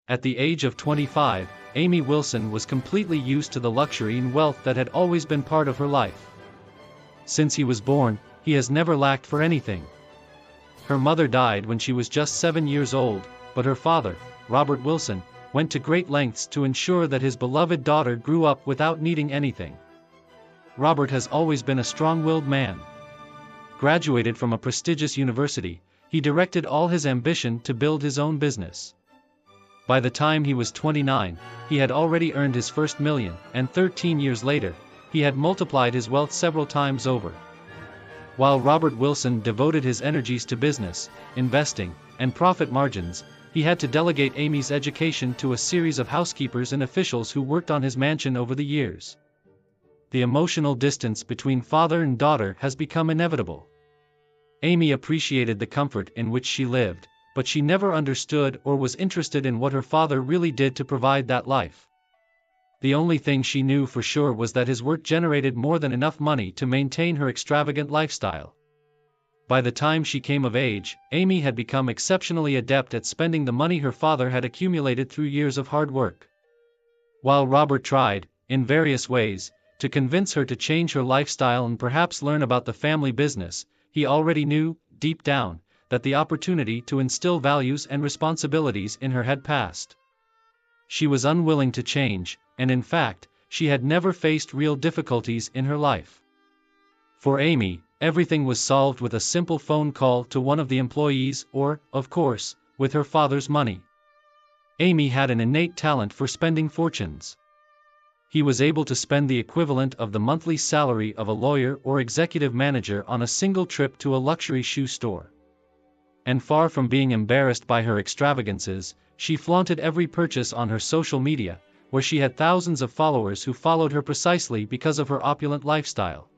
At the age of 25, Amy Wilson was completely used to the luxury and wealth that had always been part of her life. Since he was born, he has never lacked for anything. Her mother died when she was just 7 years old, but her father, Robert Wilson, went to great lengths to ensure that his beloved daughter grew up without needing anything. Robert has always been a strong-willed man. Graduated from a prestigious university, he directed all his ambition to build his own business. By the time he was 29, he had already earned his first million, and 13 years later, he had multiplied his wealth several times over. While Robert Wilson devoted his energies to business, investing, and profit margins, he had to delegate Amy's education to a series of housekeepers and officials who worked on his mansion over the years. The emotional distance between father and daughter has become inevitable. Amy appreciated the comfort in which she lived, but she never understood or was interested in what her father really did to provide that life. The only thing she knew for sure was that his work generated more than enough money to maintain her extravagant lifestyle. By the time she came of age, Amy had become exceptionally adept at spending the money her father had accumulated through years of hard work. While Robert tried, in various ways, to convince her to change her lifestyle and perhaps learn about the family business, he already knew, deep down, that the opportunity to instill values and responsibilities in her had passed. She was unwilling to change, and in fact, she had never faced real difficulties in her life. For Amy, everything was solved with a simple phone call to one of the employees or, of course, with her father's money. Amy had an innate talent for spending fortunes. He was able to spend the equivalent of the monthly salary of a lawyer or executive manager on a single trip to a luxury shoe store. And far from being embarrassed by her extravagances, she flaunted every purchase on her social media, where she had thousands of followers who followed her precisely because of her opulent lifestyle.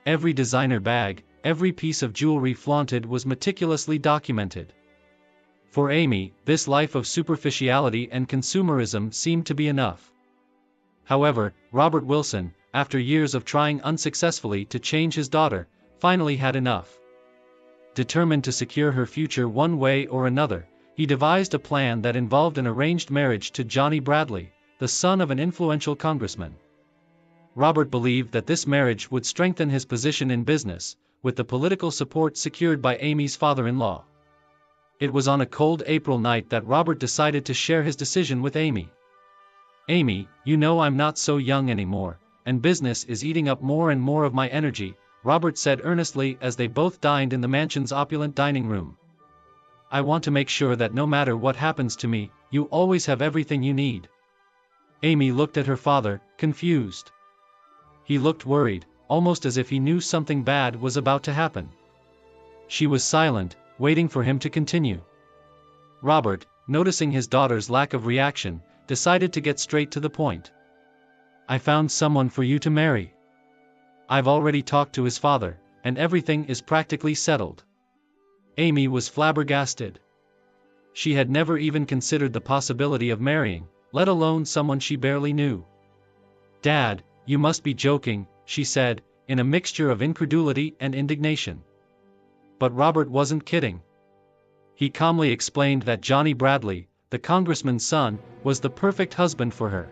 Every designer bag, every piece of jewelry flaunted was meticulously documented. For Amy, this life of superficiality and consumerism seemed to be enough. However, Robert Wilson, after years of trying unsuccessfully to change his daughter, finally had enough. Determined to secure her future one way or another, he devised a plan that involved an arranged marriage to Johnny Bradley, the son of an influential congressman. Robert believed that this marriage would strengthen his position in business, with the political support secured by Amy's father-in-law. It was on a cold April night that Robert decided to share his decision with Amy. "Amy, you know I'm not so young anymore, and business is eating up more and more of my energy," Robert said earnestly as they both dined in the mansion's opulent dining room. "I want to make sure that no matter what happens to me, you always have everything you need." Amy looked at her father, confused. He looked worried, almost as if he knew something bad was about to happen. She was silent, waiting for him to continue. Robert, noticing his daughter's lack of reaction, decided to get straight to the point. "I found someone for you to marry. I've already talked to his father, and everything is practically settled." Amy was flabbergasted. She had never even considered the possibility of marrying, let alone someone she barely knew. "Dad, you must be joking," she said, in a mixture of incredulity and indignation. But Robert wasn't kidding. He calmly explained that Johnny Bradley, the congressman's son, was the perfect husband for her.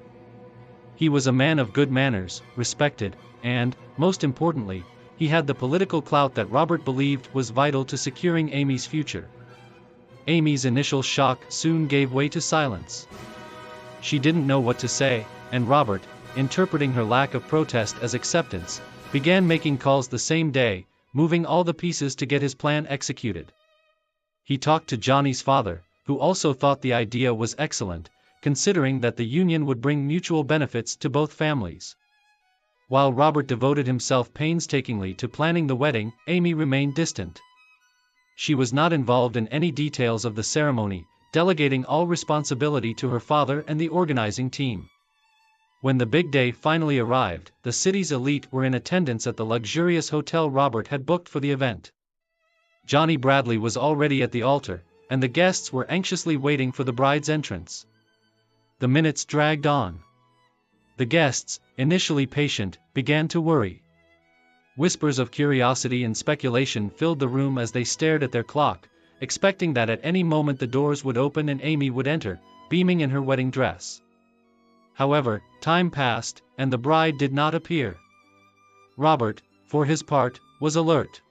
He was a man of good manners, respected, and, most importantly, he had the political clout that Robert believed was vital to securing Amy's future. Amy's initial shock soon gave way to silence. She didn't know what to say, and Robert, interpreting her lack of protest as acceptance, began making calls the same day, moving all the pieces to get his plan executed. He talked to Johnny's father, who also thought the idea was excellent, considering that the union would bring mutual benefits to both families. While Robert devoted himself painstakingly to planning the wedding, Amy remained distant. She was not involved in any details of the ceremony, delegating all responsibility to her father and the organizing team. When the big day finally arrived, the city's elite were in attendance at the luxurious hotel Robert had booked for the event. Johnny Bradley was already at the altar, and the guests were anxiously waiting for the bride's entrance. The minutes dragged on. The guests, initially patient, began to worry. Whispers of curiosity and speculation filled the room as they stared at their clock, expecting that at any moment the doors would open and Amy would enter, beaming in her wedding dress. However, time passed, and the bride did not appear. Robert, for his part, was alert.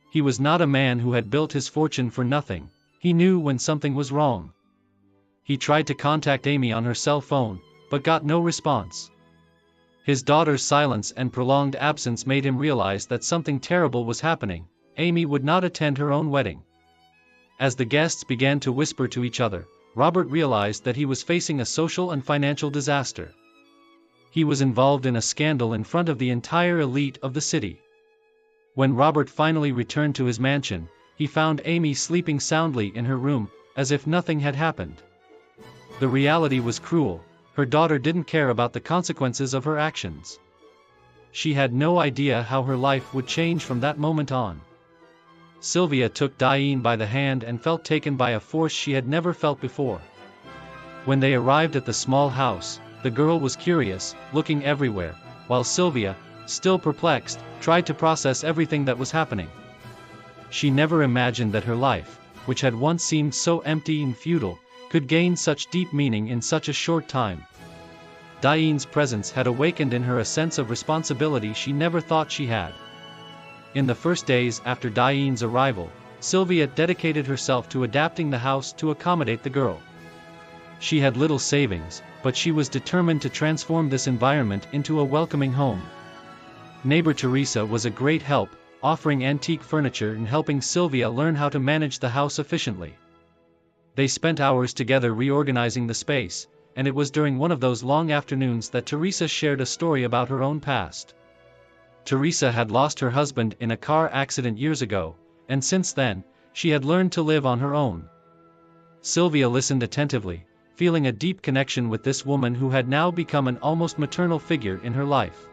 He was not a man who had built his fortune for nothing. He knew when something was wrong. He tried to contact Amy on her cell phone, but got no response. His daughter's silence and prolonged absence made him realize that something terrible was happening. Amy would not attend her own wedding. As the guests began to whisper to each other, Robert realized that he was facing a social and financial disaster. He was involved in a scandal in front of the entire elite of the city. When Robert finally returned to his mansion, he found Amy sleeping soundly in her room, as if nothing had happened. The reality was cruel. Her daughter didn't care about the consequences of her actions. She had no idea how her life would change from that moment on. Sylvia took Diane by the hand and felt taken by a force she had never felt before. When they arrived at the small house, the girl was curious, looking everywhere, while Sylvia, still perplexed, tried to process everything that was happening. She never imagined that her life, which had once seemed so empty and futile, could gain such deep meaning in such a short time. Diane's presence had awakened in her a sense of responsibility she never thought she had. In the first days after Diane's arrival, Sylvia dedicated herself to adapting the house to accommodate the girl. She had little savings, but she was determined to transform this environment into a welcoming home. Neighbor Teresa was a great help, offering antique furniture and helping Sylvia learn how to manage the house efficiently. They spent hours together reorganizing the space, and it was during one of those long afternoons that Teresa shared a story about her own past. Teresa had lost her husband in a car accident years ago, and since then, she had learned to live on her own. Sylvia listened attentively, feeling a deep connection with this woman who had now become an almost maternal figure in her life.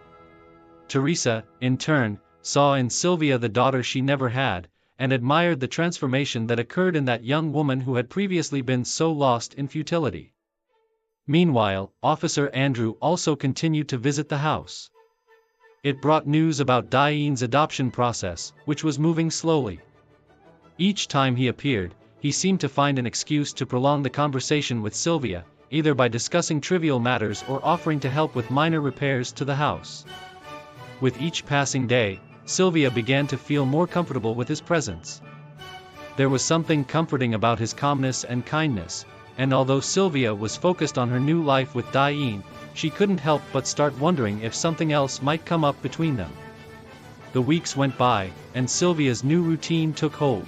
Teresa, in turn, saw in Sylvia the daughter she never had, and admired the transformation that occurred in that young woman who had previously been so lost in futility. Meanwhile, Officer Andrew also continued to visit the house. It brought news about Diane's adoption process, which was moving slowly. Each time he appeared, he seemed to find an excuse to prolong the conversation with Sylvia, either by discussing trivial matters or offering to help with minor repairs to the house. With each passing day, Sylvia began to feel more comfortable with his presence. There was something comforting about his calmness and kindness, and although Sylvia was focused on her new life with Diane, she couldn't help but start wondering if something else might come up between them. The weeks went by, and Sylvia's new routine took hold.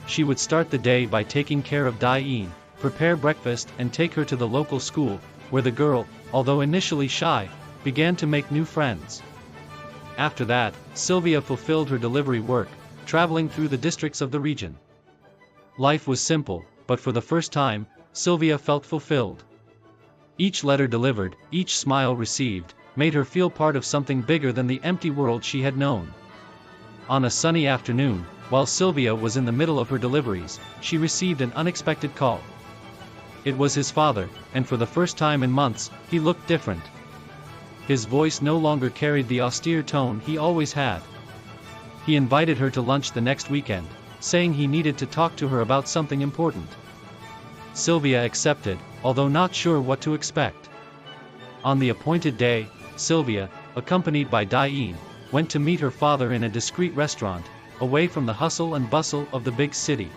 She would start the day by taking care of Diane, prepare breakfast and take her to the local school, where the girl, although initially shy, began to make new friends. After that, Sylvia fulfilled her delivery work, traveling through the districts of the region. Life was simple, but for the first time, Sylvia felt fulfilled. Each letter delivered, each smile received, made her feel part of something bigger than the empty world she had known. On a sunny afternoon, while Sylvia was in the middle of her deliveries, she received an unexpected call. It was his father, and for the first time in months, he looked different. His voice no longer carried the austere tone he always had. He invited her to lunch the next weekend, saying he needed to talk to her about something important. Sylvia accepted, although not sure what to expect. On the appointed day, Sylvia, accompanied by Diane, went to meet her father in a discreet restaurant, away from the hustle and bustle of the big city.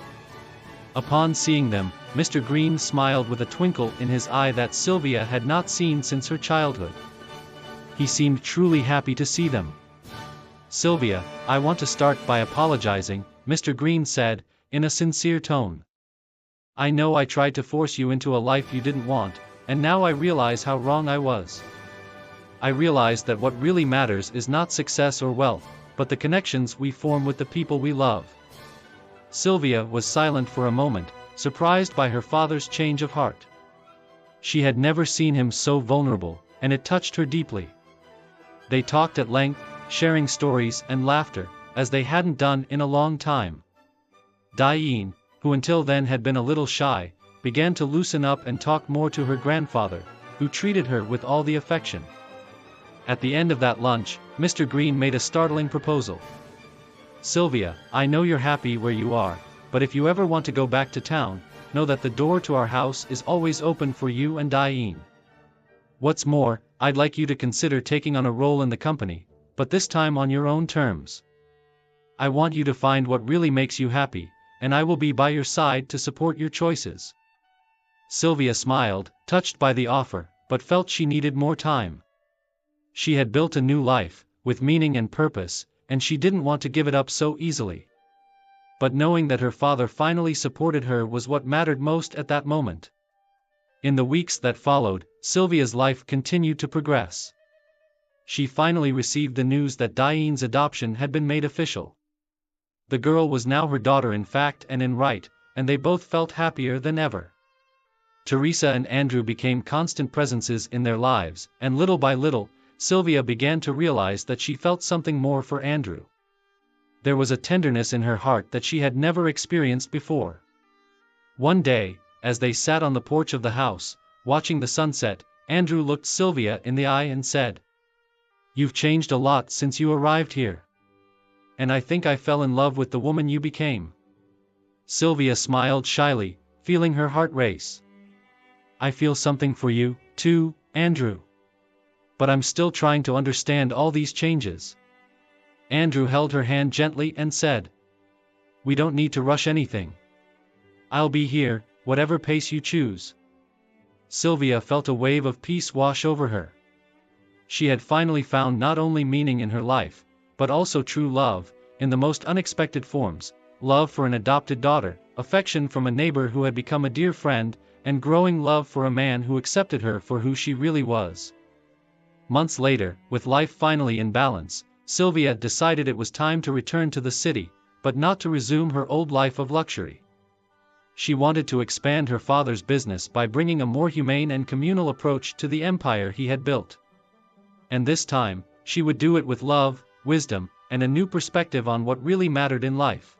Upon seeing them, Mr. Green smiled with a twinkle in his eye that Sylvia had not seen since her childhood. He seemed truly happy to see them. "Sylvia, I want to start by apologizing," Mr. Green said, in a sincere tone. "I know I tried to force you into a life you didn't want, and now I realize how wrong I was. I realize that what really matters is not success or wealth, but the connections we form with the people we love." Sylvia was silent for a moment, surprised by her father's change of heart. She had never seen him so vulnerable, and it touched her deeply. They talked at length, sharing stories and laughter, as they hadn't done in a long time. Diane, who until then had been a little shy, began to loosen up and talk more to her grandfather, who treated her with all the affection. At the end of that lunch, Mr. Green made a startling proposal. "Sylvia, I know you're happy where you are, but if you ever want to go back to town, know that the door to our house is always open for you and Diane. What's more, I'd like you to consider taking on a role in the company, but this time on your own terms. I want you to find what really makes you happy, and I will be by your side to support your choices." Sylvia smiled, touched by the offer, but felt she needed more time. She had built a new life, with meaning and purpose, and she didn't want to give it up so easily. But knowing that her father finally supported her was what mattered most at that moment. In the weeks that followed, Sylvia's life continued to progress. She finally received the news that Diane's adoption had been made official. The girl was now her daughter in fact and in right, and they both felt happier than ever. Teresa and Andrew became constant presences in their lives, and little by little, Sylvia began to realize that she felt something more for Andrew. There was a tenderness in her heart that she had never experienced before. One day, as they sat on the porch of the house, watching the sunset, Andrew looked Sylvia in the eye and said, "You've changed a lot since you arrived here. And I think I fell in love with the woman you became." Sylvia smiled shyly, feeling her heart race. "I feel something for you, too, Andrew. But I'm still trying to understand all these changes." Andrew held her hand gently and said, "We don't need to rush anything. I'll be here, whatever pace you choose." Sylvia felt a wave of peace wash over her. She had finally found not only meaning in her life, but also true love, in the most unexpected forms: love for an adopted daughter, affection from a neighbor who had become a dear friend, and growing love for a man who accepted her for who she really was. Months later, with life finally in balance, Sylvia decided it was time to return to the city, but not to resume her old life of luxury. She wanted to expand her father's business by bringing a more humane and communal approach to the empire he had built. And this time, she would do it with love, wisdom, and a new perspective on what really mattered in life.